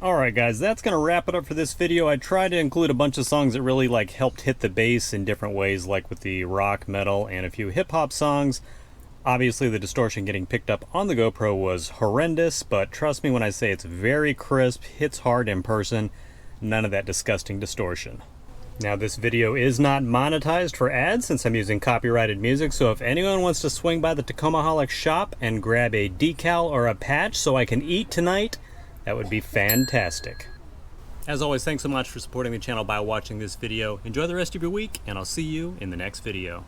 Alright guys, that's going to wrap it up for this video. I tried to include a bunch of songs that really helped hit the bass in different ways, like with the rock, metal, and a few hip-hop songs. Obviously the distortion getting picked up on the GoPro was horrendous, but trust me when I say it's very crisp, hits hard in person, none of that disgusting distortion. Now this video is not monetized for ads since I'm using copyrighted music, so if anyone wants to swing by the Tacomaholic shop and grab a decal or a patch so I can eat tonight, that would be fantastic. As always, thanks so much for supporting the channel by watching this video. Enjoy the rest of your week, and I'll see you in the next video.